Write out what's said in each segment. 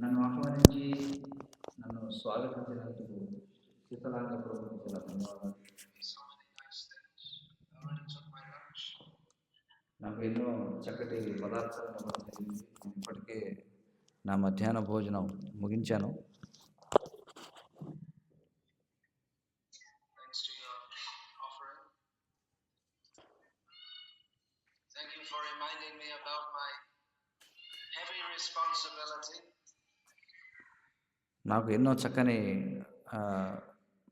నన్ను ఆహ్వానించి నన్ను స్వాగతించినందుకు శీతలాంగ ప్రభుకి చాలా ధన్యవాదాలు. నాకు ఎన్నో చక్కటి పదార్థాలను ఇవ్వడం జరిగింది. నేను ఇప్పటికే నా మధ్యాహ్న భోజనం ముగించాను. Thanks to your offering. Thank you for reminding me about my heavy responsibility. నాకు ఎన్నో చక్కని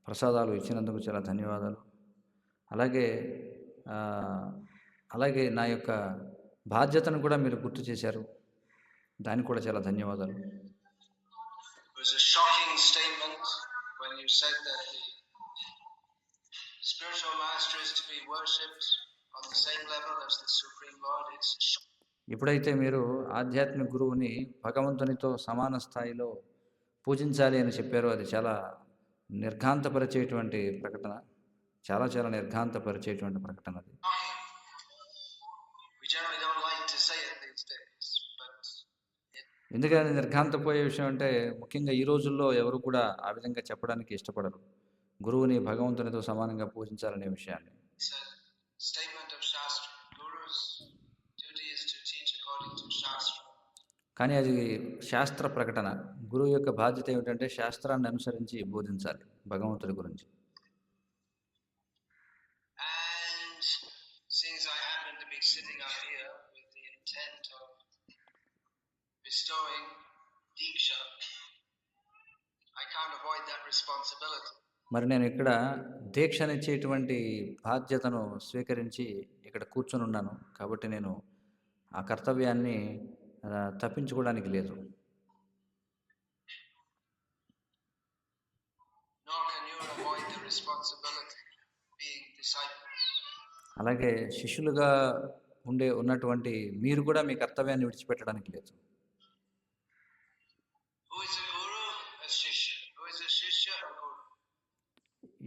ప్రసాదాలు ఇచ్చినందుకు చాలా ధన్యవాదాలు. అలాగే నా యొక్క బాధ్యతను కూడా మీరు గుర్తు చేశారు. దానికి కూడా చాలా ధన్యవాదాలు. It was a shocking statement when you said that the spiritual master is to be worshipped on the same level as the Supreme Lord. ఎప్పుడైతే మీరు ఆధ్యాత్మిక గురువుని భగవంతునితో సమాన స్థాయిలో పూజించాలి అని చెప్పారో అది చాలా నిర్ఘాంతపరిచేటువంటి ప్రకటన. చాలా నిర్ఘాంతపరిచేటువంటి ప్రకటన అది. ఎందుకని నిర్ఘాంతపోయే విషయం అంటే ముఖ్యంగా ఈ రోజుల్లో ఎవరు కూడా ఆ విధంగా చెప్పడానికి ఇష్టపడరు, గురువుని భగవంతునితో సమానంగా పూజించాలనే విషయాన్ని. కానీ అది శాస్త్ర ప్రకటన. గురువు యొక్క బాధ్యత ఏమిటంటే శాస్త్రాన్ని అనుసరించి బోధించాలి భగవంతుడి గురించి. మరి నేను ఇక్కడ దీక్షనిచ్చేటువంటి బాధ్యతను స్వీకరించి ఇక్కడ కూర్చొని ఉన్నాను కాబట్టి నేను ఆ కర్తవ్యాన్ని తప్పించుకోవడానికి లేదు. అలాగే శిష్యులుగా ఉన్నటువంటి మీరు కూడా మీ కర్తవ్యాన్ని విడిచిపెట్టడానికి లేదు.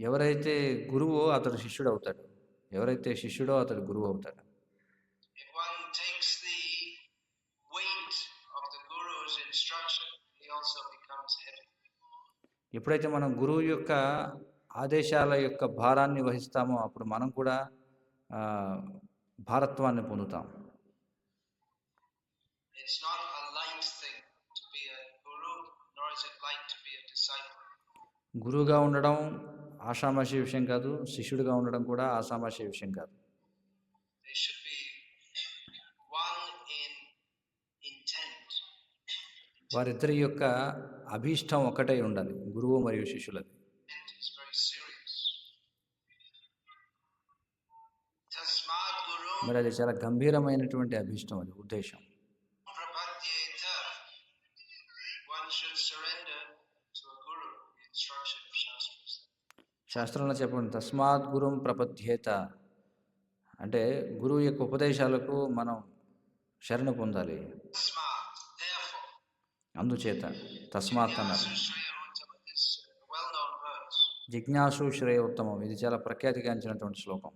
ఎవరైతే గురువో అతడు శిష్యుడు అవుతాడు, ఎవరైతే శిష్యుడో అతడు గురువు అవుతాడు. ఎప్పుడైతే మనం గురువు యొక్క ఆదేశాల యొక్క భారాన్ని వహిస్తామో అప్పుడు మనం కూడా భారత్వాన్ని పొందుతాం. గురువుగా ఉండడం ఆషామాషి విషయం కాదు, శిష్యుడిగా ఉండడం కూడా ఆషామాషి విషయం కాదు. వారిద్దరి యొక్క అభీష్టం ఒకటై ఉండాలి, గురువు మరియు శిష్యులది. మరి అది చాలా గంభీరమైనటువంటి అభీష్టం, అది ఉద్దేశం. శాస్త్రంలో చెప్పండి, తస్మాత్ గురుం ప్రపద్యేత అంటే గురువు యొక్క ఉపదేశాలకు మనం శరణ పొందాలి. అందుచేత తస్మాత్ అన్నారు. జిజ్ఞాసు శ్రేయ ఉత్తమం, ఇది చాలా ప్రఖ్యాతిగాంచినటువంటి శ్లోకం.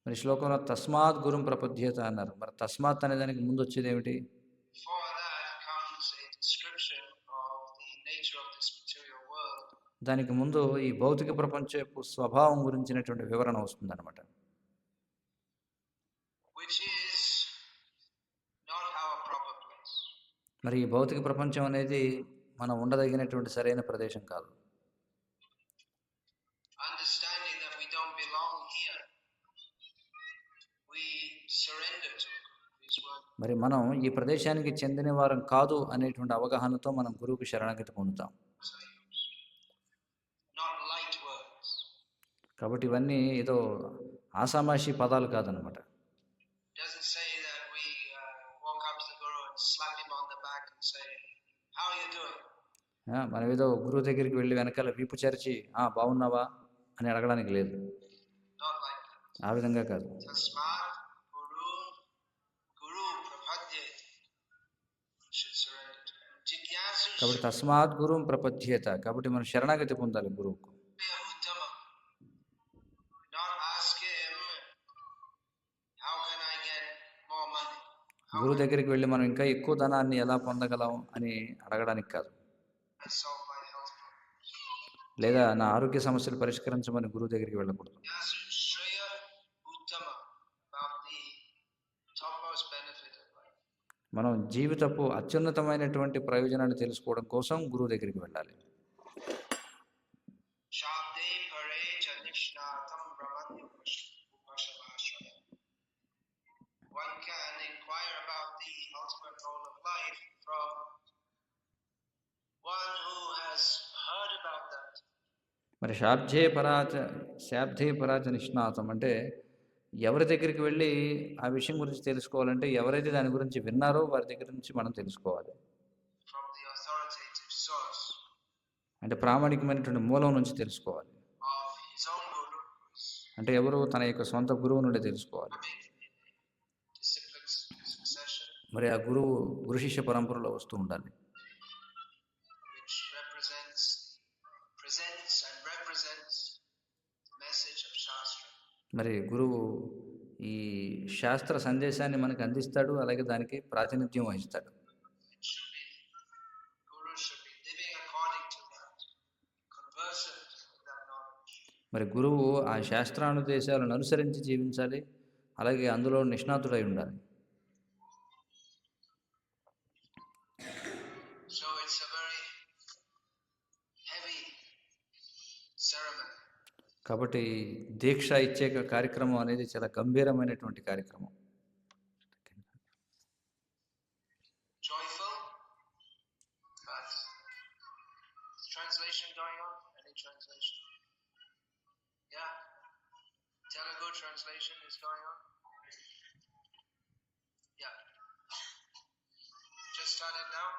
మరి శ్లోకంలో తస్మాత్ గురుం ప్రపద్యేత అన్నారు. మరి తస్మాత్ అనే దానికి ముందు వచ్చేది ఏమిటి? దానికి ముందు ఈ భౌతిక ప్రపంచపు స్వభావం గురించినటువంటి వివరణ వస్తుంది అన్నమాట. మరి ఈ భౌతిక ప్రపంచం అనేది మనం ఉండదగినటువంటి సరైన ప్రదేశం కాదు. మరి మనం ఈ ప్రదేశానికి చెందిన వారం కాదు అనేటువంటి అవగాహనతో మనం గురువుకి శరణాగతి పొందుతాం. కాబట్టి ఇవన్నీ ఏదో ఆసామాషి పదాలు కాదనమాట. మనం ఏదో గురువు దగ్గరికి వెళ్ళి వెనకాల వీపు చరిచి బాగున్నావా అని అడగడానికి లేదు, ఆ విధంగా కాదు. కాబట్టి తస్మాత్ గురుం ప్రపద్యేత, కాబట్టి మనం శరణాగతి పొందాలి గురువుకు. గురువు దగ్గరికి వెళ్ళి మనం ఇంకా ఎక్కువ ధనాన్ని ఎలా పొందగలం అని అడగడానికి కాదు, I solve my health problems. లేదా నా ఆరోగ్య సమస్యలు పరిష్కరించమని గురువు దగ్గరికి వెళ్ళకూడదు. Yasu Shreya Uttama, about the topmost benefit of life. మనం జీవితపు అత్యున్నతమైనటువంటి ప్రయోజనాన్ని తెలుసుకోవడం కోసం గురువు దగ్గరికి వెళ్ళాలి. Shabde pare cha nishnatam brahmanyu upashavashraya. One can inquire about the ultimate goal of life from one who has heard about that. మరి శాబ్దే పరాచ నిష్ణాతం అంటే ఎవరి దగ్గరికి వెళ్ళి ఆ విషయం గురించి తెలుసుకోవాలంటే ఎవరైతే దాని గురించి విన్నారో వారి దగ్గర నుంచి మనం తెలుసుకోవాలి. From the authoritative source అంటే ప్రామాణికమైనటువంటి మూలం నుంచి తెలుసుకోవాలి. of his own guru, అంటే ఎవరు తన యొక్క సొంత గురువు నుండి తెలుసుకోవాలి. disciplic succession, మరి ఆ గురు శిష్య పరంపరలో వస్తూ ఉండాలి, which presents and represents the message of Shastra. మరి గురువు ఈ శాస్త్ర సందేశాన్ని మనకు అందిస్తాడు, అలాగే దానికి ప్రాతినిధ్యం వహిస్తాడు. Guru should be living according to that, conversant with that knowledge. మరి గురువు ఆ శాస్త్రానుదేశాలను అనుసరించి జీవించాలి, అలాగే అందులో నిష్ణాతుడై ఉండాలి. So it's a very heavy ceremony. కాబట్టి దీక్ష ఇచ్చే కార్యక్రమం అనేది చాలా గంభీరమైనటువంటి కార్యక్రమం. Joyful, but is translation going on? Any translation? Yeah. Telugu translation is going on? Yeah. Just started now?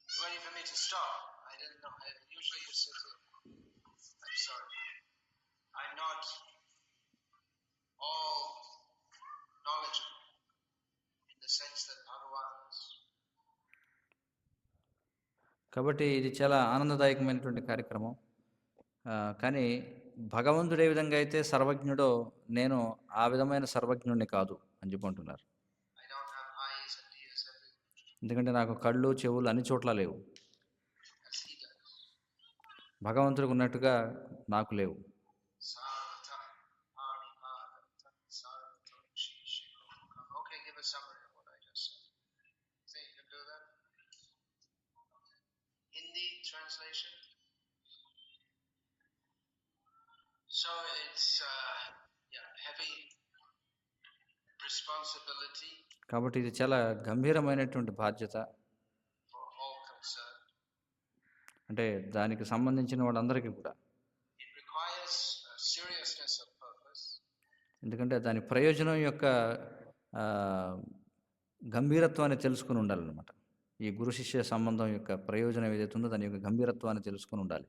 You waiting for me to stop? I didn't know. Usually you sit here. I'm sorry. I'm not all knowledgeable in the sense that Bhagavan is. కాబట్టి ఇది చాలా ఆనందదాయకమైనటువంటి కార్యక్రమం. కానీ భగవంతుడు ఏ విధంగా అయితే సర్వజ్ఞుడో నేను ఆ విధమైన సర్వజ్ఞుడిని కాదు అని చెప్పుకుంటున్నారు. I don't have eyes and ears everywhere ఎందుకంటే నాకు కళ్ళు చెవులు అన్ని చోట్ల లేవు, as he does. భగవంతుడికి ఉన్నట్టుగా నాకు లేవు. Sarvata Paripada Sarvata Shishiko. Okay, give a summary of what I just said. Think you can do that? Hindi translation. So it's heavy responsibility కాబట్టి ఇది చాలా గంభీరమైనటువంటి బాధ్యత. for all concerned. అంటే దానికి సంబంధించిన వాళ్ళందరికీ కూడా, It requires seriousness of purpose, ఎందుకంటే దాని ప్రయోజనం యొక్క గంభీరత్వాన్ని తెలుసుకుని ఉండాలన్నమాట. ఈ గురు శిష్య సంబంధం యొక్క ప్రయోజనం ఏదైతే ఉందో దాని యొక్క గంభీరత్వాన్ని తెలుసుకుని ఉండాలి.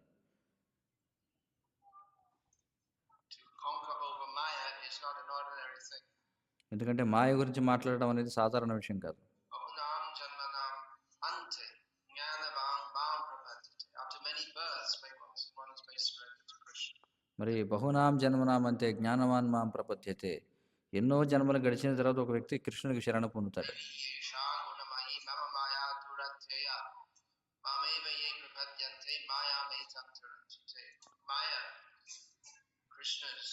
to conquer over Maya is not an ordinary thing. ఎందుకంటే మాయ గురించి మాట్లాడడం అనేది సాధారణ విషయం కాదు. Bahunam janmanam ante jnanavam mam prapatite. After many births, one is made surrender to Krishna. మరి బహునాం జన్మనాం అంతే జ్ఞానవాన్ మాం ప్రపద్యతే. ఎన్నో జన్మలు గడిచిన తర్వాత ఒక వ్యక్తి కృష్ణునికి శరణ పొందుతాడు. Yesha gunamayi mama maya duranteya mameva ye prapadyante maya metam tarantate. Maya, Krishna's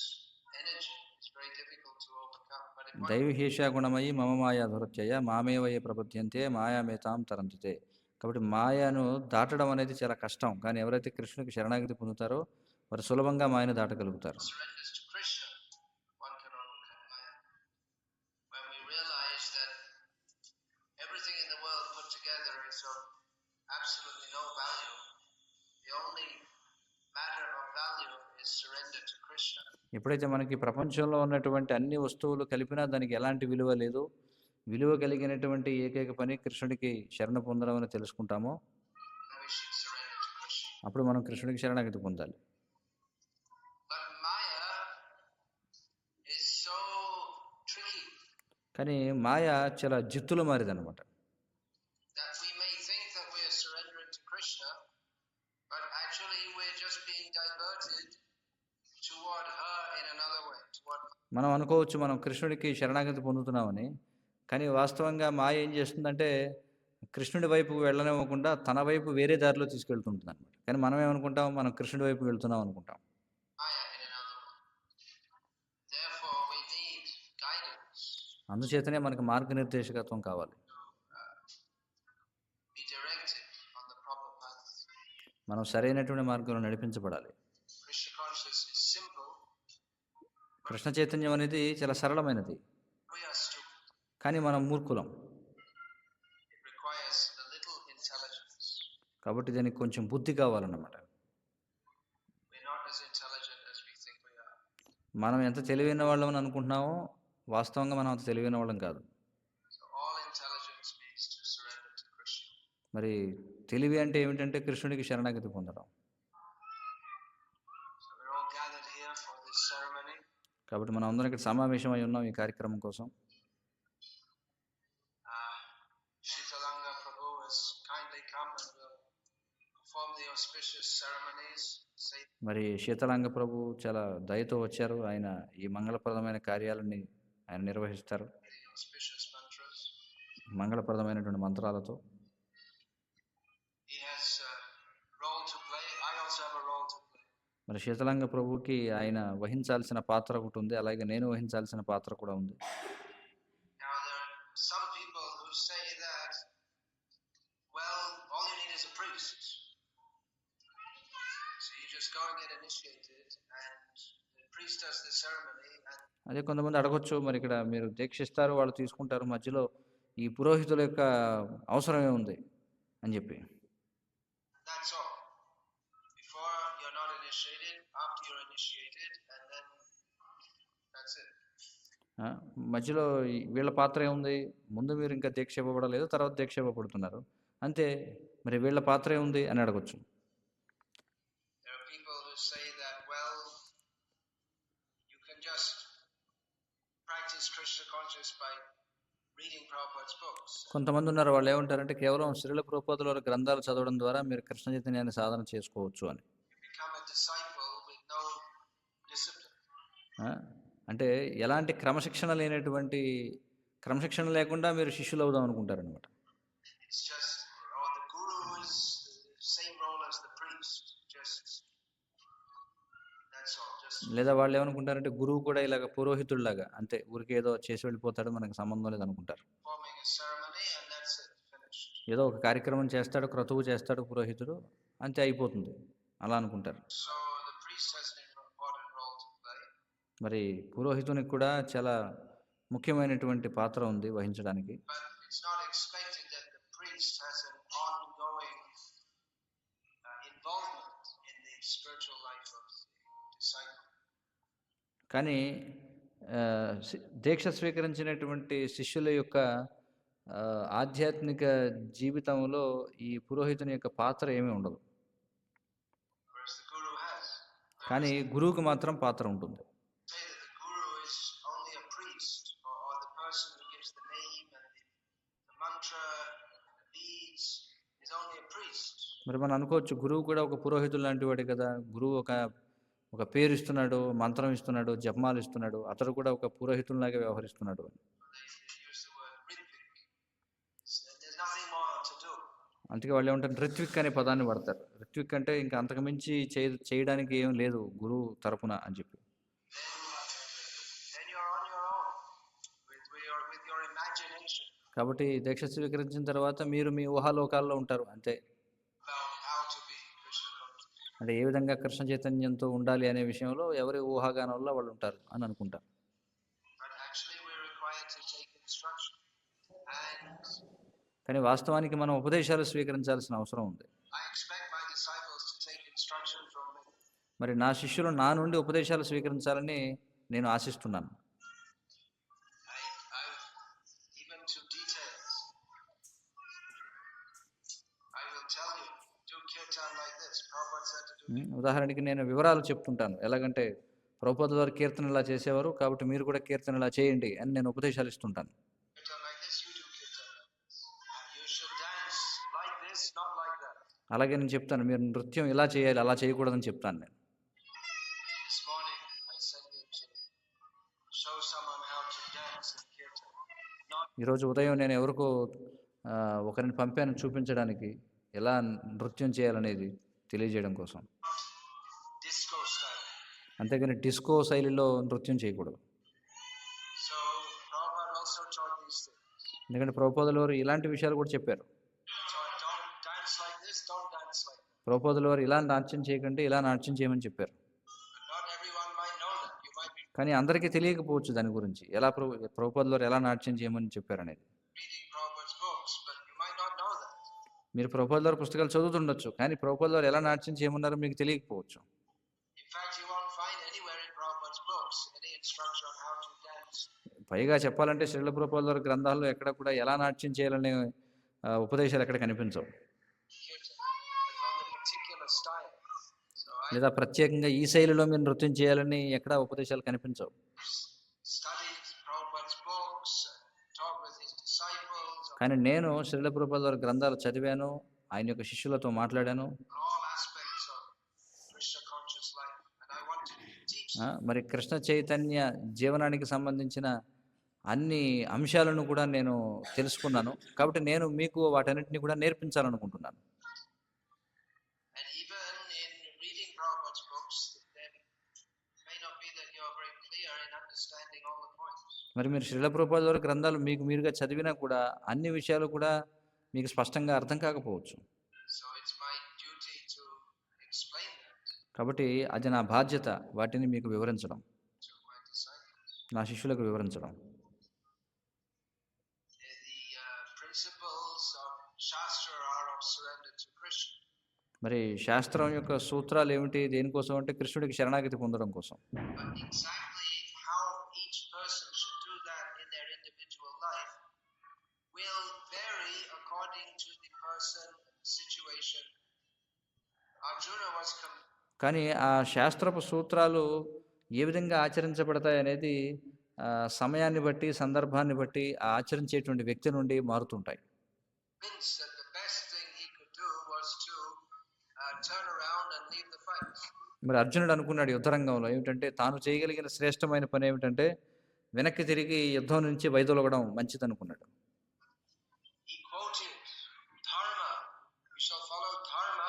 energy is very difficult to overcome. But if one దైవహేష గుణమయి మమ మాయా ధురత్యయ మామేవయ ప్రపద్యంతే మాయామేతాం తరంతితే. కాబట్టి మాయను దాటడం అనేది చాలా కష్టం, కానీ ఎవరైతే కృష్ణునికి శరణాగతి పొందుతారో వారు సులభంగా మాయను దాటగలుగుతారు. surrenders to Krishna, one can overcome Maya. When we realize that everything in the world put together is of absolutely no value, the only matter of value is surrender to Krishna. ఎప్పుడైతే మనకి ప్రపంచంలో ఉన్నటువంటి అన్ని వస్తువులు కలిపినా దానికి ఎలాంటి విలువ లేదు, విలువ కలిగినటువంటి ఏకైక పని కృష్ణుడికి శరణ పొందడం అని తెలుసుకుంటామో Then we should surrender to Krishna. అప్పుడు మనం కృష్ణుడికి శరణాగతి పొందాలి. But Maya is so tricky కానీ మాయ చాలా జిత్తులు మారిదన్నమాట. that we may think that we are surrendering to Krishna, but actually we're just being diverted toward her in another way, toward మనం అనుకోవచ్చు మనం కృష్ణుడికి శరణాగతి పొందుతున్నామని. కానీ వాస్తవంగా మాయ ఏం చేస్తుందంటే, కృష్ణుడి వైపుకు వెళ్ళనివ్వకుండా తన వైపు వేరే దారిలో తీసుకెళ్తుంటుందనమాట. కానీ మనం ఏమనుకుంటాం, మనం కృష్ణుడి వైపు వెళ్తున్నాం అనుకుంటాం. Maya in another way. Therefore, we need guidance అందుచేతనే మనకు మార్గనిర్దేశకత్వం కావాలి. to be directed on the proper path. మనం సరైనటువంటి మార్గంలో నడిపించబడాలి. Krishna consciousness is simple. Krishna చైతన్యం అనేది చాలా సరళమైనది. We are stupid. కానీ మనం మూర్ఖులం. It requires a little intelligence. కాబట్టి దీనికి కొంచెం బుద్ధి కావాలన్నమాట. We're not as intelligent as we think we are. మనం ఎంత తెలివైన వాళ్ళమని అనుకుంటున్నామో, వాస్తవంగా మనం అంత తెలివైన వాళ్ళం కాదు. So all intelligence means to surrender to Krishna. మరి తెలివి అంటే ఏమిటంటే కృష్ణుడికి శరణాగతి పొందడం. So we're all gathered here for this ceremony. కాబట్టి మనం అందరం ఇక్కడ సమావేశమై ఉన్నాం ఈ కార్యక్రమం కోసం. Shitalanga Prabhu has kindly come and will perform the auspicious ceremonies. Say మరి శీతలాంగ ప్రభు చాలా దయతో వచ్చారు. ఆయన ఈ మంగళప్రదమైన కార్యాలని ఆయన నిర్వహిస్తారు. the auspicious mantras. మంగళప్రదమైనటువంటి మంత్రాలతో. He has a role to play. I also have a role to play. మరి శీతలాంగ ప్రభుకి ఆయన వహించాల్సిన పాత్ర ఒకటి ఉంది. అలాగే నేను వహించాల్సిన పాత్ర కూడా ఉంది. Now there are some people who say that, well, all you need is a priest. So you just go and get initiated, and the priest does the ceremony, and అదే కొంతమంది అడగొచ్చు, మరి ఇక్కడ మీరు దీక్షిస్తారు, వాళ్ళు తీసుకుంటారు, మధ్యలో ఈ పురోహితుల యొక్క అవసరమే ఉంది అని చెప్పి. that's all. Before you're not initiated, after you're initiated, and then that's it. ఆ, మధ్యలో వీళ్ళ పాత్ర ఏముంది, ముందు మీరు ఇంకా దీక్ష ఇవ్వబడలేదు, తర్వాత దీక్ష ఇవ్వబడుతున్నారు అంతే, మరి వీళ్ళ పాత్ర ఏముంది అని అడగొచ్చు. There are people who say that, well, you can just practice Krishna consciousness by reading Prabhupada's books. కొంతమంది ఉన్నారు, వాళ్ళు ఏమంటారంటే కేవలం శ్రీల ప్రభుపాదుల వారి గ్రంథాలు చదవడం ద్వారా మీరు కృష్ణ చైతన్యాన్ని సాధన చేసుకోవచ్చు అని. You become a disciple with no discipline. ఆ, అంటే ఎలాంటి క్రమశిక్షణ లేకుండా మీరు శిష్యులు అవుదాం అనుకుంటారనమాట. It's just, the guru is the same role as the priest. Just, that's all. Just లేదా వాళ్ళు ఏమనుకుంటారంటే గురువు కూడా ఇలాగ పురోహితుడిలాగా అంతే, ఊరికి ఏదో చేసి వెళ్ళిపోతాడు, మనకు సంబంధం లేదు అనుకుంటారు. performing a ceremony, and that's it, finished. ఏదో ఒక కార్యక్రమం చేస్తాడు, క్రతువు చేస్తాడు పురోహితుడు, అంతే అయిపోతుంది అలా అనుకుంటారు. So the priest has an important role to play. మరి పురోహితునికి కూడా చాలా ముఖ్యమైనటువంటి పాత్ర ఉంది వహించడానికి. But it's not expected that the priest has an ongoing involvement in the spiritual life of the disciple. కానీ దీక్ష స్వీకరించినటువంటి శిష్యుల యొక్క ఆధ్యాత్మిక జీవితంలో ఈ పురోహితుని యొక్క పాత్ర ఏమీ ఉండదు. Whereas the guru has. కానీ గురువుకు మాత్రం పాత్ర ఉంటుంది. Say that the guru is only a priest, or the person who gives the name and the mantra, the beads, is only a priest. మరి మనం అనుకోవచ్చు, గురువు కూడా ఒక పురోహితుడు లాంటి వాడే కదా, గురువు ఒక పేరు ఇస్తున్నాడు, మంత్రం ఇస్తున్నాడు, జపమాలు ఇస్తున్నాడు, అతడు కూడా ఒక పురోహితునిలాగా వ్యవహరిస్తున్నాడు అని. They use the word ritvik. There's nothing more to do. అందుకే వాళ్ళు ఏమంటారు, రిత్విక్ అనే పదాన్ని వాడతారు. రిత్విక్ అంటే ఇంకా అంతకుమించి చేయడానికి ఏం లేదు గురువు తరపున అని చెప్పి. Then you're on your own with your imagination కాబట్టి దీక్ష స్వీకరించిన తర్వాత మీరు మీ ఊహాలోకాల్లో ఉంటారు అంతే. about how to be Krishna conscious. అంటే ఏ విధంగా కృష్ణ చైతన్యంతో ఉండాలి అనే విషయంలో ఎవరి ఊహాగానంలో వాళ్ళు ఉంటారు అని అనుకుంటారు. But actually, we're required to take instruction. And కానీ వాస్తవానికి మనం ఉపదేశాలు స్వీకరించాల్సిన అవసరం ఉంది. I expect my disciples to take instruction from me. మరి నా శిష్యులు నా నుండి ఉపదేశాలు స్వీకరించాలని నేను ఆశిస్తున్నాను. Even to details. I will tell you, do kirtan like this. Prabhupada said to do ఉదాహరణకి నేను వివరాలు చెప్తుంటాను. ఎలాగంటే ప్రభుపాదుల వారు కీర్తన ఇలా చేసేవారు, కాబట్టి మీరు కూడా కీర్తన ఇలా చేయండి అని నేను ఉపదేశాలు ఇస్తుంటాను. kirtan like this, you do kirtan like this. You should dance like this, not like that. అలాగే నేను చెప్తాను, మీరు నృత్యం ఇలా చేయాలి, అలా చేయకూడదని చెప్తాను నేను. This morning, I sent it to show someone how to dance in kirtan. Not ఈరోజు ఉదయం నేను ఎవరికో ఒకరిని పంపాను చూపించడానికి ఎలా నృత్యం చేయాలనేది తెలియజేయడం కోసం. disco style. అంతేగాని డిస్కో శైలిలో నృత్యం చేయకూడదు. So Prabhupada also taught these things. ఎందుకంటే ప్రభుపాదుల వారు ఇలాంటి విషయాలు కూడా చెప్పారు. So don't dance like this, don't dance like that. ప్రభుపాదుల వారు ఇలా నాట్యం చేయకండి, ఇలా నాట్యం చేయమని చెప్పారు. But not everyone might know that. You might be కానీ అందరికీ తెలియకపోవచ్చు దాని గురించి ఎలా ప్రభుపాదుల వారు ఎలా నాట్యం చేయమని చెప్పారనేది. reading Prabhupada's books, but you might not know that. మీరు ప్రభుపాదుల వారి పుస్తకాలు చదువుతుండొచ్చు, కానీ ప్రభుపాదుల వారు ఎలా నాట్యం చేయమన్నారో మీకు తెలియకపోవచ్చు. In fact, you won't find anywhere in Prabhupada's books any instruction on how to dance. పైగా చెప్పాలంటే శ్రీల ప్రభుపాదుల వారి గ్రంథాల్లో ఎక్కడ కూడా ఎలా నాట్యం చేయాలనే ఉపదేశాలు ఎక్కడ కనిపించవు. Kirtan, like on the particular style. So I లేదా ప్రత్యేకంగా ఈ శైలిలో మీరు నృత్యం చేయాలని ఎక్కడ ఉపదేశాలు కనిపించవు. studied Prabhupada's books, talked with his disciples on కానీ నేను శ్రీల ప్రభుపాదుల వారి గ్రంథాలు చదివాను, ఆయన యొక్క శిష్యులతో మాట్లాడాను. all aspects of Krishna conscious life. And I want to teach మరి కృష్ణ చైతన్య జీవనానికి సంబంధించిన అన్ని అంశాలను కూడా నేను తెలుసుకున్నాను. కాబట్టి నేను మీకు వాటన్నిటిని కూడా నేర్పించాలనుకుంటున్నాను. and even in reading Prabhupada's books, then may not be that you are very clear in understanding all the points. మరి మీరు శ్రీల ప్రభుపాదుల వారి గ్రంథాలు మీకు మీరుగా చదివినా కూడా అన్ని విషయాలు కూడా మీకు స్పష్టంగా అర్థం కాకపోవచ్చు. So it's my duty to explain that కాబట్టి అది నా బాధ్యత వాటిని మీకు వివరించడం, to my disciples. నా శిష్యులకు వివరించడం. The principles of Shastra are of surrender to Krishna. మరి శాస్త్రం యొక్క సూత్రాలు ఏమిటి, దేనికోసం అంటే కృష్ణుడికి శరణాగతి పొందడం కోసం. But exactly how each person should do that in their individual life will vary according to the person, situation. Arjuna was కానీ ఆ శాస్త్రపు సూత్రాలు ఏ విధంగా ఆచరించబడతాయి అనేది సమయాన్ని బట్టి సందర్భాన్ని బట్టి ఆ ఆచరించేటువంటి వ్యక్తి నుండి మారుతుంటాయి. convinced that the best thing he could do was to turn around and leave the fight. మరి అర్జునుడు అనుకున్నాడు యుద్ధరంగంలో ఏమిటంటే తాను చేయగలిగిన శ్రేష్టమైన పని ఏమిటంటే వెనక్కి తిరిగి యుద్ధం నుంచి వైదొలగడం మంచిది అనుకున్నాడు. He quoted dharma. We shall follow dharma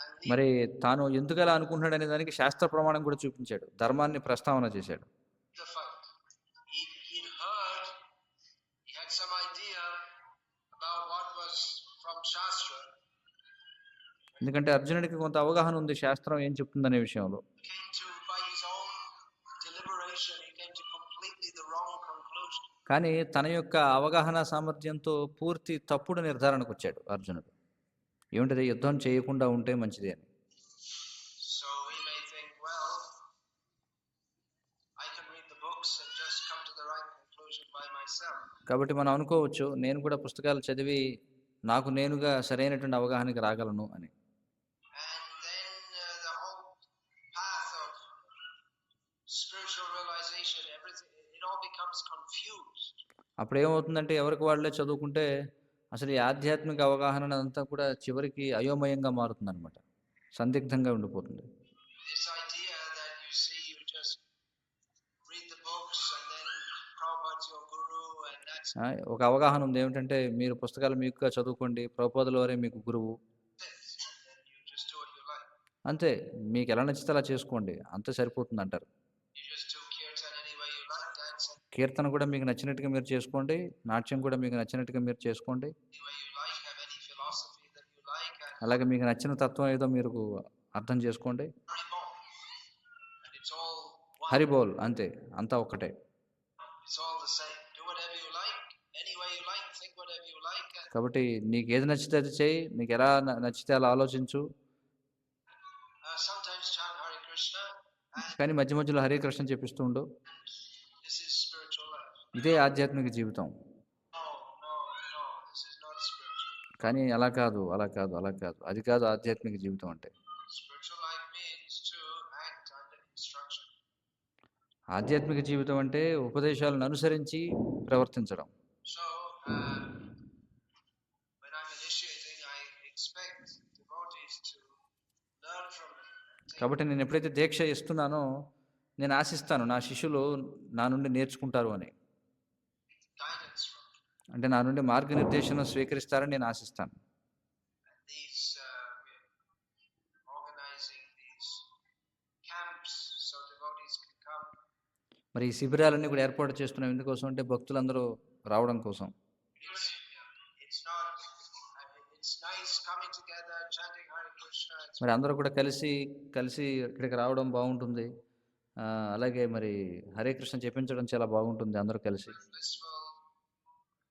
and leave మరి తాను ఎందుకు అలా అనుకుంటున్నాడు అనే దానికి శాస్త్ర ప్రమాణం కూడా చూపించాడు, ధర్మాన్ని ప్రస్తావన చేశాడు. the fight. He'd heard, he had some idea about what was from Shastra. ఎందుకంటే అర్జునుడికి కొంత అవగాహన ఉంది శాస్త్రం ఏం చెప్తుందనే విషయంలో. Came to, by his own deliberation, he came to completely the wrong conclusion. కానీ తన యొక్క అవగాహన సామర్థ్యంతో పూర్తి తప్పుడు నిర్ధారణకు వచ్చాడు అర్జునుడు. ఏమిటది, యుద్ధం చేయకుండా ఉంటే మంచిది అని. So we may think, well, I can read the books and just come to the right conclusion by myself. కాబట్టి మనం అనుకోవచ్చు నేను కూడా పుస్తకాలు చదివి నాకు నేనుగా సరైనటువంటి అవగాహనకి రాగలను అని. And then the whole path of spiritual realization, everything, it all becomes confused. అప్పుడు ఏమవుతుందంటే ఎవరికి వాళ్ళే చదువుకుంటే అసలు ఈ ఆధ్యాత్మిక అవగాహన అంతా కూడా చివరికి అయోమయంగా మారుతుంది అనమాట, సందిగ్ధంగా ఉండిపోతుంది. This idea that you see, you just read the books and then Prabhupada's your guru and that's ఒక అవగాహన ఉంది ఏమిటంటే మీరు పుస్తకాలు మీకుగా చదువుకోండి, ప్రభుపాదుల వారే మీకు గురువు, it. And then you just do what you like. అంతే మీకు ఎలా నచ్చితే అలా చేసుకోండి, అంతే సరిపోతుంది అంటారు. You just do kirtan any way you like, dance కీర్తన కూడా మీకు నచ్చినట్టుగా మీరు చేసుకోండి, నాట్యం కూడా మీకు నచ్చినట్టుగా మీరు చేసుకోండి, any way you like, have any philosophy that you like, and అలాగే మీకు నచ్చిన తత్వం ఏదో మీరు అర్థం చేసుకోండి. Haribol. And it's all one. Haribol, అంతే, అంతా ఒక్కటే. It's all the same. Do whatever you like, any way you like, think whatever you like, and కాబట్టి నీకు ఏది నచ్చితే అది చేయి, నీకు ఎలా నచ్చితే అలా ఆలోచించు, sometimes chant Hare Krishna, and కానీ మధ్య మధ్యలో హరే కృష్ణ చెప్పిస్తూ ఉండు. this is spiritual life. ఇదే ఆధ్యాత్మిక జీవితం. No, no, no, this is not spiritual. కానీ అలా కాదు, అలా కాదు, అలా కాదు, అది కాదు ఆధ్యాత్మిక జీవితం అంటే. Spiritual life means to act under instruction. ఆధ్యాత్మిక జీవితం అంటే ఉపదేశాలను అనుసరించి ప్రవర్తించడం. So, when I'm initiating, I expect devotees to learn from me. కాబట్టి నేను ఎప్పుడైతే దీక్ష ఇస్తున్నానో నేను ఆశిస్తాను నా శిష్యులు నా నుండి నేర్చుకుంటారు అని. guidance from me. అంటే నా నుండి మార్గనిర్దేశనం స్వీకరిస్తారని నేను ఆశిస్తాను. These we're organizing these camps so devotees can come. మరి ఈ శిబిరాలన్నీ కూడా ఏర్పాటు చేస్తున్నాం ఎందుకోసం అంటే భక్తులందరూ రావడం కోసం. It's not. I mean, it's nice coming together, chanting Hare Krishna. మరి అందరూ కూడా కలిసి ఇక్కడికి రావడం బాగుంటుంది. అలాగే మరి హరే కృష్ణ చెప్పించడం చాలా బాగుంటుంది అందరూ కలిసి. Blissful.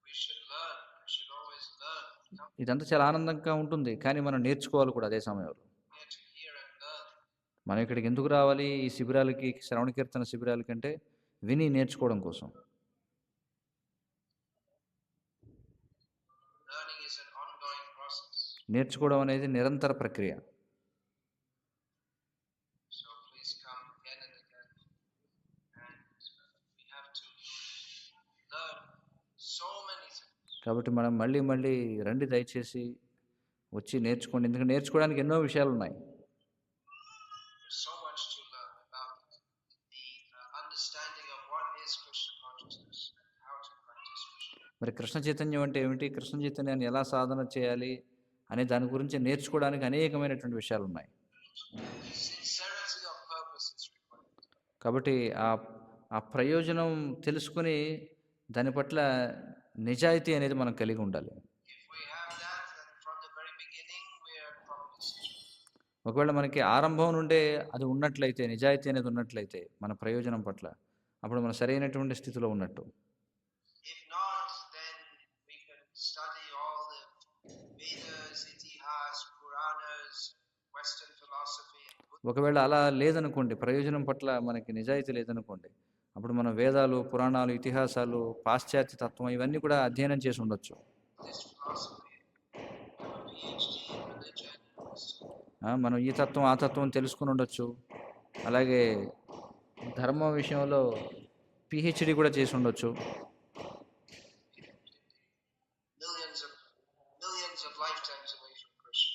We should learn. We should always learn. Come ఇదంతా చాలా ఆనందంగా ఉంటుంది. కానీ మనం నేర్చుకోవాలి కూడా అదే సమయంలో. here to hear and learn. మనం ఇక్కడికి ఎందుకు రావాలి ఈ శిబిరాలకి, శ్రవణ కీర్తన శిబిరాలకంటే విని నేర్చుకోవడం కోసం. Learning is an ongoing process. నేర్చుకోవడం అనేది నిరంతర ప్రక్రియ. So please come again and again. And we have to learn so many things. కాబట్టి మనం మళ్ళీ రండి దయచేసి వచ్చి నేర్చుకోండి. ఎందుకంటే నేర్చుకోవడానికి ఎన్నో విషయాలు ఉన్నాయి. There's so much to learn about the understanding of what is Krishna consciousness and how to practice Krishna. మరి కృష్ణ చైతన్యం అంటే ఏమిటి, కృష్ణ చైతన్యాన్ని ఎలా సాధన చేయాలి అనే దాని గురించి నేర్చుకోవడానికి అనేకమైనటువంటి విషయాలు ఉన్నాయి. Sincerity of purpose is required. కాబట్టి ఆ ప్రయోజనం తెలుసుకుని దాని పట్ల నిజాయితీ అనేది మనం కలిగి ఉండాలి. If we have that, then from the very beginning we are properly situated. ఒకవేళ మనకి ఆరంభం నుండే అది ఉన్నట్లయితే, నిజాయితీ అనేది ఉన్నట్లయితే మన ప్రయోజనం పట్ల, అప్పుడు మనం సరైనటువంటి స్థితిలో ఉన్నట్టు. If not, then we can study all the Vedas, Itihas, Puranas, Western philosophy, and Buddhism. ఒకవేళ అలా లేదనుకోండి, ప్రయోజనం పట్ల మనకి నిజాయితీ లేదనుకోండి, అప్పుడు మనం వేదాలు, పురాణాలు, ఇతిహాసాలు, పాశ్చాత్య తత్వం ఇవన్నీ కూడా అధ్యయనం చేసి ఉండొచ్చు. philosophy, do a PhD in religion. మనం ఈ తత్వం ఆ తత్వం తెలుసుకుని ఉండొచ్చు. అలాగే ధర్మం విషయంలో పిహెచ్డి కూడా చేసి ఉండొచ్చు. Millions of lifetimes away from Krishna.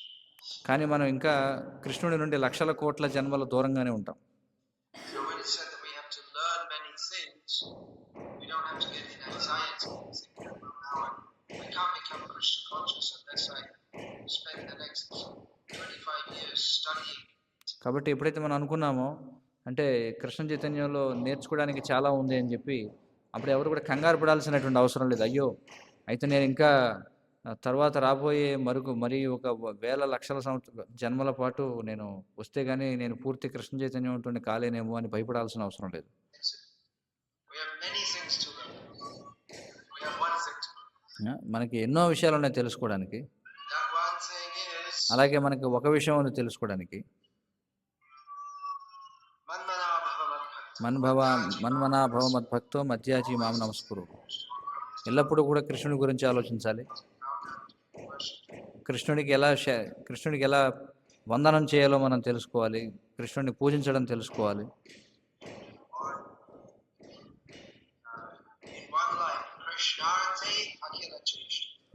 కానీ మనం ఇంకా కృష్ణుడి నుండి లక్షల కోట్ల జన్మల దూరంగానే ఉంటాం. So when it said that we have to learn many things, we don't have to get in anxiety and think that, well, now I can't become Krishna conscious unless I spend the next 25 years studying. కాబట్టి ఎప్పుడైతే మనం అనుకున్నామో అంటే కృష్ణ చైతన్యంలో నేర్చుకోవడానికి చాలా ఉంది అని చెప్పి అప్పుడు ఎవరు కూడా కంగారు పడాల్సినటువంటి అవసరం లేదు. అయ్యో అయితే నేను ఇంకా తర్వాత రాబోయే మరి ఒక వేల లక్షల జన్మల పాటు నేను వస్తే కానీ నేను పూర్తి కృష్ణ చైతన్యం ఉంటుంది కాలేనేమో అని భయపడాల్సిన అవసరం లేదు. We have many things to learn. We have one thing to learn. మనకి ఎన్నో విషయాలు ఉన్నాయి తెలుసుకోవడానికి. That one thing is అలాగే మనకి ఒక విషయం ఉంది తెలుసుకోవడానికి. మన్మనా భవ మద్భక్తో మధ్యాజీ మాం నమస్కురు. ఎల్లప్పుడూ కూడా కృష్ణుడి గురించి ఆలోచించాలి. కృష్ణుడికి ఎలా వందనం చేయాలో మనం తెలుసుకోవాలి. కృష్ణుడిని పూజించడం తెలుసుకోవాలి.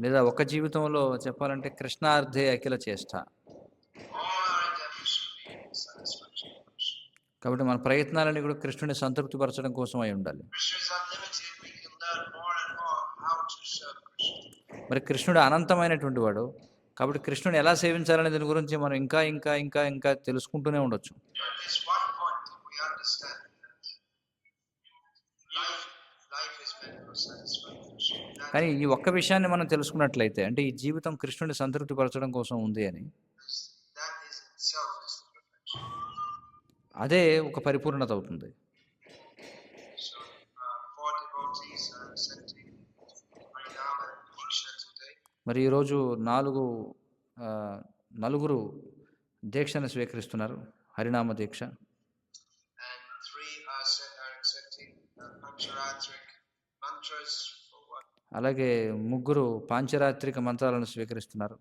లేదా ఒక జీవితంలో చెప్పాలంటే కృష్ణార్థే అఖిల చేష్ట. కాబట్టి మన ప్రయత్నాలన్నీ కూడా కృష్ణుని సంతృప్తిపరచడం కోసం అయి ఉండాలి. మరి కృష్ణుడు అనంతమైనటువంటి వాడు కాబట్టి కృష్ణుని ఎలా సేవించాలనే దాని గురించి మనం ఇంకా తెలుసుకుంటూనే ఉండొచ్చు. కానీ ఈ ఒక్క విషయాన్ని మనం తెలుసుకున్నట్లయితే అంటే ఈ జీవితం కృష్ణుని సంతృప్తిపరచడం కోసం ఉంది అని, అదే ఒక పరిపూర్ణత అవుతుంది. మరి ఈరోజు నలుగురు దీక్షను స్వీకరిస్తున్నారు, హరినామ దీక్ష. అలాగే 3 పాంచరాత్రిక మంత్రాలను స్వీకరిస్తున్నారు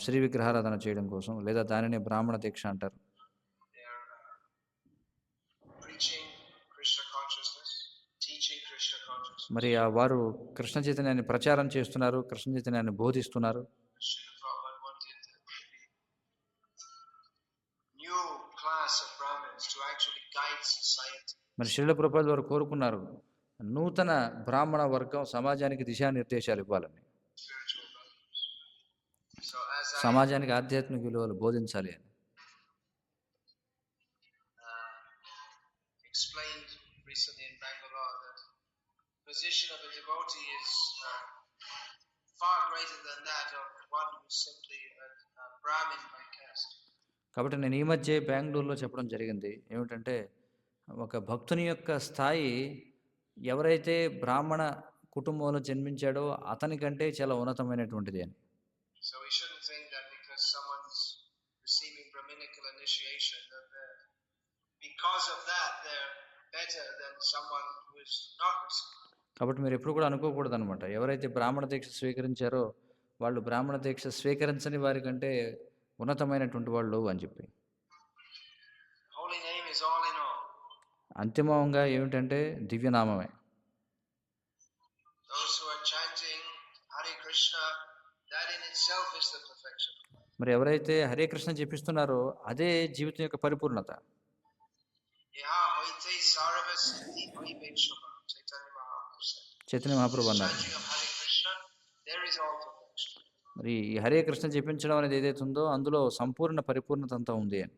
శ్రీ విగ్రహారాధన చేయడం కోసం, లేదా దానిని బ్రాహ్మణ దీక్ష అంటారు. మరి వారు కృష్ణ చైతన్యాన్ని ప్రచారం చేస్తున్నారు, కృష్ణ చైతన్యాన్ని బోధిస్తున్నారు. new class of మరి శ్రీల ప్రభుపాదుల వారు కోరుకున్నారు నూతన బ్రాహ్మణ వర్గం సమాజానికి దిశానిర్దేశాలు ఇవ్వాలని, spiritual values. So as I సమాజానికి ఆధ్యాత్మిక విలువలు బోధించాలి అని. explained recently in Bangalore, that position of a devotee is far greater than that of one who is simply a Brahmin by caste. కాబట్టి నేను ఈ మధ్య బెంగళూరులో చెప్పడం జరిగింది ఏమిటంటే, ఒక భక్తుని యొక్క స్థాయి ఎవరైతే బ్రాహ్మణ కుటుంబంలో జన్మించాడో అతనికంటే చాలా ఉన్నతమైనటువంటిది అని. So we shouldn't think that because someone's receiving Brahminical initiation, that because of that they're better than someone who is not receiving. కాబట్టి మీరు ఎప్పుడు కూడా అనుకోకూడదు అనమాట, ఎవరైతే బ్రాహ్మణ దీక్ష స్వీకరించారో వాళ్ళు బ్రాహ్మణ దీక్ష స్వీకరించని వారి కంటే ఉన్నతమైనటువంటి వాళ్ళు అని చెప్పి. Holy name is all in all. అంతిమంగా ఏమిటంటే దివ్యనామమే. Those who are chanting Hare Krishna, that in itself is the perfection. మరి ఎవరైతే హరే కృష్ణ చెప్పిస్తున్నారో అదే జీవితం యొక్క పరిపూర్ణత. Yaha hoite sarva siddhi vaibheshama. Chaitanya Mahaprabhu said. Chaitanya Mahaprabhu అన్నారు, Chanting of Hare Krishna, there is all perfection. మరి ఈ హరే కృష్ణ చెప్పించడం అనేది ఏదైతే ఉందో అందులో సంపూర్ణ పరిపూర్ణత అంతా ఉంది అని.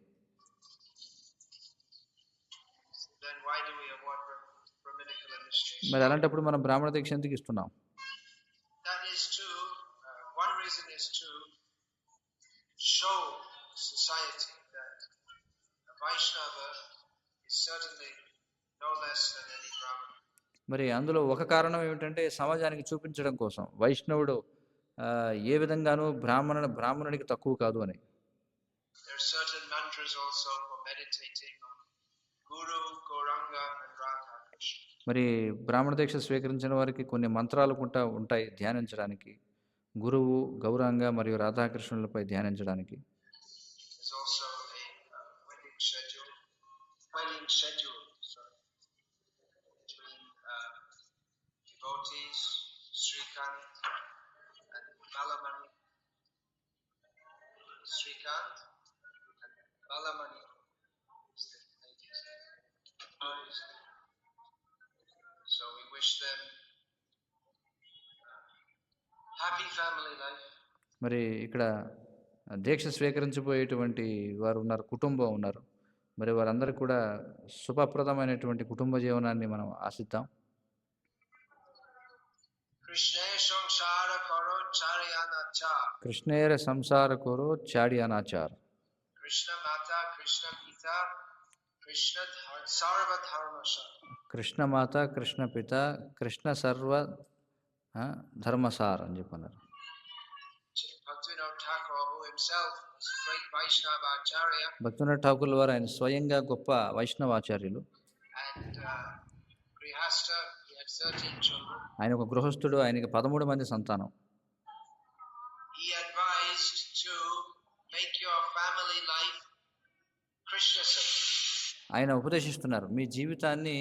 Then why do we award Brahminical initiation? మరి అలాంటప్పుడు మనం బ్రాహ్మణ దీక్ష ఎందుకు ఇస్తున్నాం? That is to, one reason is to show society that a Vaishnava is certainly no less than any Brahmin. మరి అందులో ఒక కారణం ఏమిటంటే సమాజానికి చూపించడం కోసం వైష్ణవుడు ఏ విధంగానూ బ్రాహ్మణుడికి తక్కువ కాదు అని. There are certain mantras also for meditating on Guru, Gauranga and Radha Krishna. మరి బ్రాహ్మణ దీక్ష స్వీకరించిన వారికి కొన్ని మంత్రాలు కూడా ఉంటాయి ధ్యానించడానికి, గురువు, గౌరాంగ మరియు రాధాకృష్ణులపై ధ్యానించడానికి. There's also a wedding schedule between devotees, Srikant and Balamani. Srikant and Balamani is the lady's name. So we wish them happy family life. మరి ఇక్కడ దీక్ష స్వీకరించబోయేటువంటి వారు ఉన్నారు, కుటుంబం ఉన్నారు. మరి వారందరూ కూడా శుభప్రదమైనటువంటి కుటుంబ జీవనాన్ని మనం ఆశిద్దాం. కృష్ణేర సంసార కోరో చాడియానాచార్. కృష్ణ మాతా కృష్ణ పిత కృష్ణ సర్వధర్మసార. కృష్ణ మాత, కృష్ణ పిత, కృష్ణ సర్వ ధర్మసార్ అని చెప్పన్నారు. భక్తివినోద్ ఠాకూర్ వారు ఆయన స్వయంగా గొప్ప వైష్ణవాచార్యులు. ఆయన ఒక గృహస్థుడు, ఆయనకి 13 మంది సంతానం. ఆయన ఉపదేశిస్తున్నారు, మీ జీవితాన్ని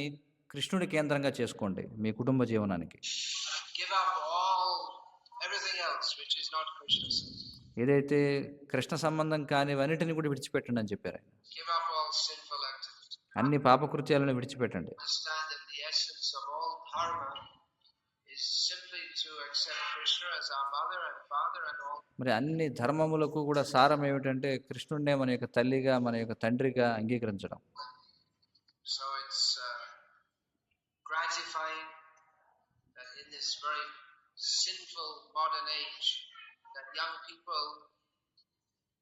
కృష్ణుడి కేంద్రంగా చేసుకోండి మీ కుటుంబ జీవనానికి. ఏదైతే కృష్ణ సంబంధం కానివన్నిటిని కూడా విడిచిపెట్టండి అని చెప్పారు ఆయన. అన్ని పాపకృత్యాలను విడిచిపెట్టండి. మరి అన్ని ధర్మములకు కూడా సారం ఏమిటంటే కృష్ణుడినే మన యొక్క తల్లిగా, మన యొక్క తండ్రిగా అంగీకరించడం. So it's gratifying that in this very sinful modern age that young people,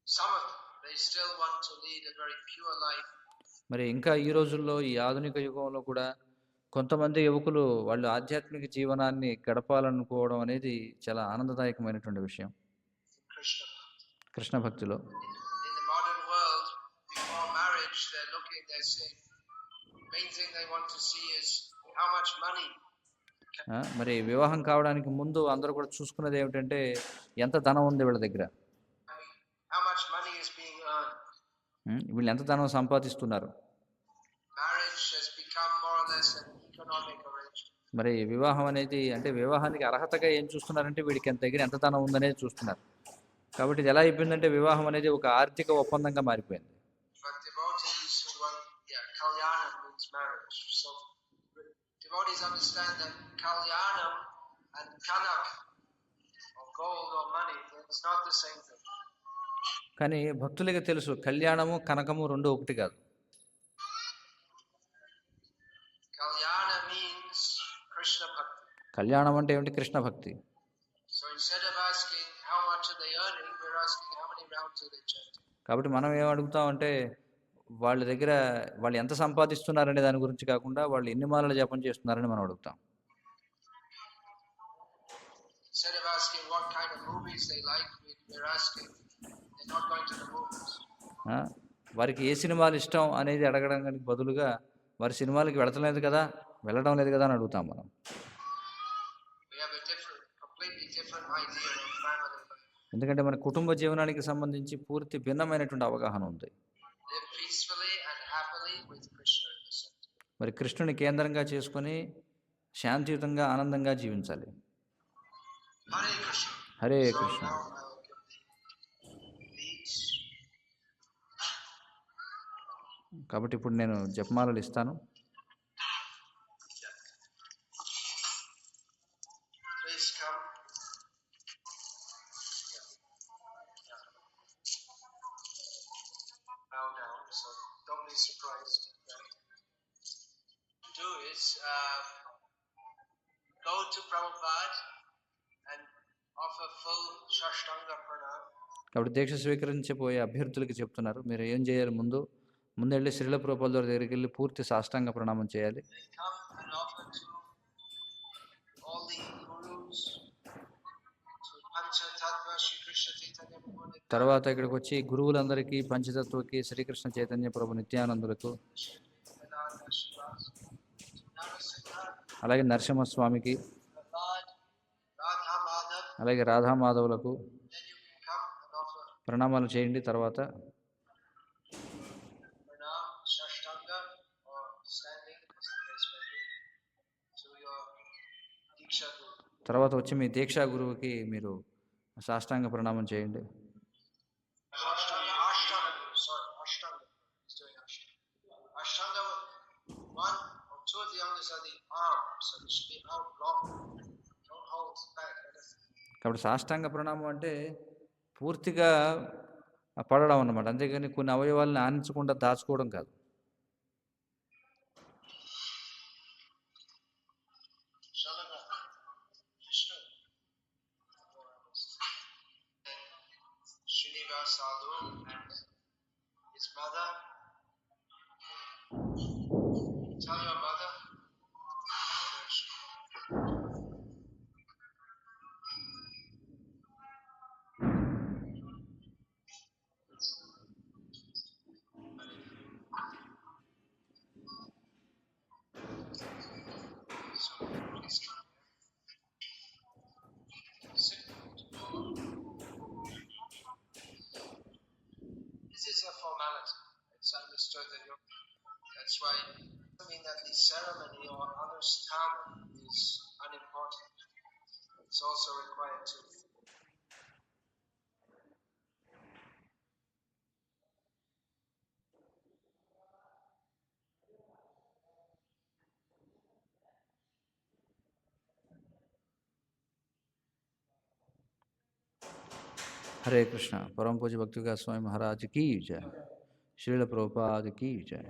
some of them, they still want to lead a very pure life. మరి ఇంకా ఈ రోజుల్లో ఈ ఆధునిక యుగంలో కూడా కొంతమంది యువకులు వాళ్ళు ఆధ్యాత్మిక జీవనాన్ని గడపాలనుకోవడం అనేది చాలా ఆనందదాయకమైనటువంటి విషయం. కృష్ణ భక్తిలో In the modern world, before marriage, they're saying main thing they want to see is how much money. మరి వివాహం కావడానికి ముందు అందరూ కూడా చూసుకున్నది ఏమిటంటే ఎంత ధనం ఉంది వీళ్ళ దగ్గర, how much money is being earned. వీళ్ళు ఎంత ధనం సంపాదిస్తున్నారు. Marriage has become more or less an economic arrangement. మరి వివాహం అనేది అంటే వివాహానికి అర్హతగా ఏం చూస్తున్నారంటే వీడికి ఎంత దగ్గర ఎంత ధనం ఉందనేది చూస్తున్నారు. కాబట్టి ఇది ఎలా అయిపోయిందంటే వివాహం అనేది ఒక ఆర్థిక ఒప్పందంగా మారిపోయింది. But devotees who want, kalyana means marriage. So So devotees understand that kalyanam and kanak, or gold or money, it's not the same thing. కానీ భక్తులకి తెలుసు కళ్యాణము కనకము రెండు ఒకటి కాదు. Kalyana means Krishna bhakti. కళ్యాణం అంటే ఏమిటి? కృష్ణ భక్తి. So instead of asking how much are they earning, we're asking how many rounds are they chanting. కాబట్టి మనం ఏం అడుగుతామంటే వాళ్ళ దగ్గర వాళ్ళు ఎంత సంపాదిస్తున్నారనే దాని గురించి కాకుండా వాళ్ళు ఎన్ని మాలలు జపం చేస్తున్నారని మనం అడుగుతాం. Instead of asking what kind of movies they like, we're asking they're not going to the movies. వారికి ఏ సినిమాలు ఇష్టం అనేది అడగడానికి బదులుగా వారి సినిమాలకి వెళ్ళడం లేదు కదా అని అడుగుతాం మనం. We have a completely different idea of family life. ఎందుకంటే మన కుటుంబ జీవనానికి సంబంధించి పూర్తి భిన్నమైనటువంటి అవగాహన ఉంది. Live peacefully and happily with Krishna in the center. మరి కృష్ణుని కేంద్రంగా చేసుకొని శాంతియుతంగా ఆనందంగా జీవించాలి. Hare Krishna. హరే కృష్ణ. కాబట్టి ఇప్పుడు నేను జపమాలలు ఇస్తాను. Go to Prabhupada and offer full Shashtanga pranam. కాబట్టి దీక్ష స్వీకరించబోయే అభ్యర్థులకి చెప్తున్నారు, మీరు ఏం చేయాలి? ముందెళ్ళి శ్రీల ప్రభుపాదుల వారి దగ్గరికి వెళ్ళి పూర్తి సాష్టాంగ ప్రణామం చేయాలి. తర్వాత ఇక్కడికి వచ్చి గురువులందరికీ, పంచతత్వకి, శ్రీకృష్ణ చైతన్య ప్రభు నిత్యానందులకు, అలాగే నరసింహస్వామికి, అలాగే రాధామాధవులకు ప్రణామాలు చేయండి. తర్వాత వచ్చి మీ దీక్షా గురువుకి మీరు సాష్టాంగ ప్రణామం చేయండి. కాబట్టి సాష్టాంగ ప్రణామం అంటే పూర్తిగా పడడం అన్నమాట, అంతేగాని కొన్ని అవయవాలను ఆనించకుండా దాచుకోవడం కాదు. Sadhu and his mother. Tell your mother. This is a formality. It's understood that that's why I mean that the ceremony or anusthana is unimportant. It's also required to. हरे कृष्णा। परम पूज्य भक्ति का स्वामी महाराज की जय। श्रील प्रभुपाद की जय।